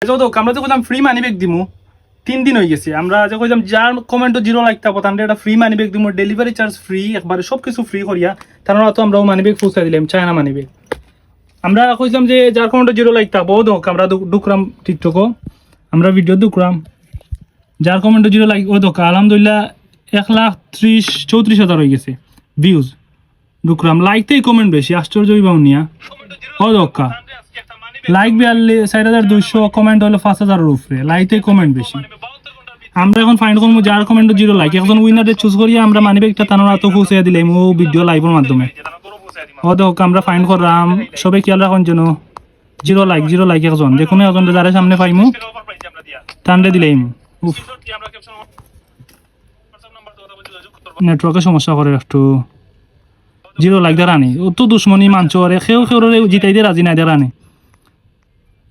আমরা যে কইলাম ফ্রি মানি ব্যাগ দিমু 3 দিন হয়ে গেছে। আমরা যে কইলাম যার কমেন্টও 0 লাইক থাকবো তাহলে এটা ফ্রি মানি ব্যাগ দিমু, ডেলিভারি চার্জ ফ্রি, একবারে সব কিছু ফ্রি করিয়া তারা তো আমরাও মানি ব্যাগ পৌঁছাই দিলাম, চায়না মানি ব্যাগ। আমরা কইলাম যে যার কমেন্টও 0 লাইক থাকবো দোক আমরা ঢুকরাম টিকটকও, আমরা ভিডিও ঢুকরাম, যার কমেন্টও 0 লাইক ও দোক আলহামদুলিল্লাহ 1,34,000 হয়ে গেছে ভিউজ। ঢুকরাম লাইকতেই কমেন্ট বেশি, আশ্চর্য বাউনিয়া ও দোকা লাইক 4,200, কমেন্ট হলো 5,000-এর উপরে, লাইকতেই কমেন্ট বেশি। আমরা এখন ফাইন্ড করবো যার কমেন্ট 0 লাইক, একজন উইনারে চুজ করিয়া আমরা মানি ব্যাগটা তানোর হাতে পৌঁছে দিলাম ও ভিডিও লাইভের মাধ্যমে। ও দোক আমরা ফাইন্ড করলাম, সবাই খেয়াল রাখুন যেন 0 লাইক একজন, যে কোনো একজন যারা সামনে পাইমু টানলে দিলাম। নেটওয়ার্কের সমস্যা করে একটু, 0 লাইক দেয় রানি ও তো দুশ্মনী মানছ আরে সেও জিতাইতে রাজি নাই দেয় রানি।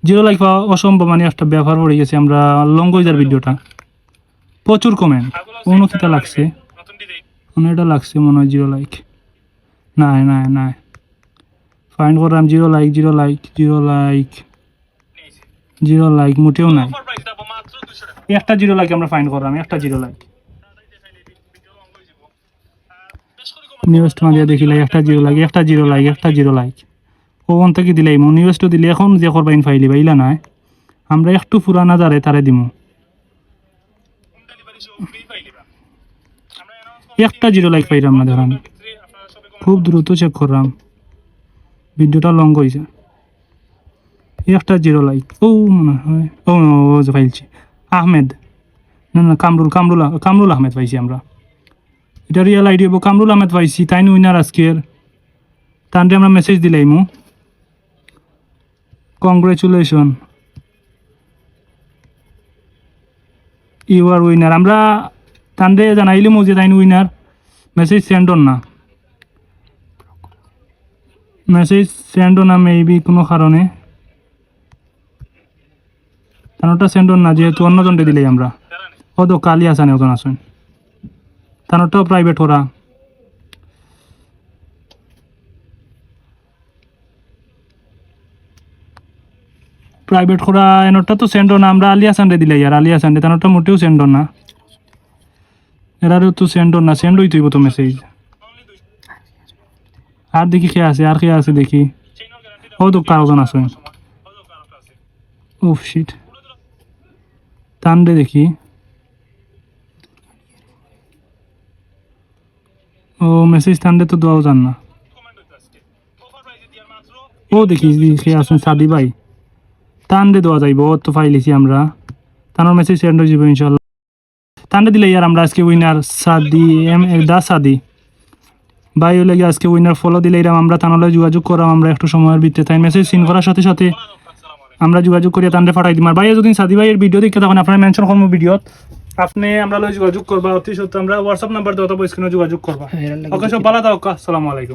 0 লাইক পাওয়া অসম্ভব, মানে একটা ব্যাপার পড়ে গেছে। আমরা লং গইজার ভিডিওটা প্রচুর কমেন্ট, অনুকিতা লাগছে, এটা লাগছে মনে হয় 0 লাইক, নাই ফাইন্ড করলাম 0 লাইক মোটেও নাই। একটা 0 লাইক আমরা ফাইন্ড করলাম, একটা 0 লাইক নিউজটা মারিয়া দেখিলাই, একটা 0 লাইক ওখান থেকে দিলাই নিউজটা দিলে এখন যে করবাইন ফাইলি বা ইলা নাই, আমরা একটু পুরানা যারে তারে দিমু, একটা 0 লাইক পাইলাম না ধরান, খুব দ্রুত চেক করলাম ভিডিওটা লং হয়েছে। একটা 0 লাইক ও মনে হয় ও যে ফাইলছি আহমেদ, না কামরুল আহমেদ পাইছি আমরা, এটা রিয়েল আইডি হবো, কামরুল আহমেদ পাইছি, তাই উইনার আজকের। তানরে আমরা মেসেজ দিলাইমু, কংগ্রেচুলেশন ইউ আর উইনার। আমরা তানরে জানাইলাম যে তাই উইনার, মেসেজ সেন্ড না মেবি কোনো কারণে তানোটা সেন্ড না, যেহেতু অন্যজনকে দিলেই আমরা ও তো কালি আসানে ওজন আসুন, তানোটাও প্রাইভেট ওরা। প্রাইভেট করা এনটা তো সেন্ড না, আমরা আলিয়া সানডে দিলে আর আলিয়া সানডে তানোটা মোটেও সেন্ড না, এরারও তো সেন্ড না, সেন্ড হইতেই তো মেসেজ। আর দেখি খেয়ে আছে দেখি ও তো কারোজন আসুন, উফ শিট টানডে দেখি ও মেসেজ টানডে তো দেওয়াও জান না, ও দেখি খেয়ে আসুন সাদি ভাই টানডে দেওয়া যাইব, ও তো ফাইলিছি আমরা, তানোর মেসেজ সেন্ড হয়ে যাব ইনশাল্লাহ। টানডে দিলে আর আমরা আজকে উইনার সাদি ভাই হলে আজকে উইনার ফলো দিলে এরাম আমরা তানলে যোগাযোগ করাম, আমরা একটু সময়ের ভিতরে তাই মেসেজ সিন করার সাথে সাথে আমরা যোগাযোগ করিয়া তানরে ফাটাই দিম। আর ভাই যদি সাদি ভাইয়ের ভিডিও দেখতে তখন আপনার মেনশন করবো ভিডিওত, আপনি আমরা যোগাযোগ করবা, অতি সত্য আমরা হোয়াটসঅ্যাপ নাম্বার দেওয়া স্ক্রিনে যোগাযোগ করবা। ওকে সব ভালো থাকো, আসসালামু আলাইকুম।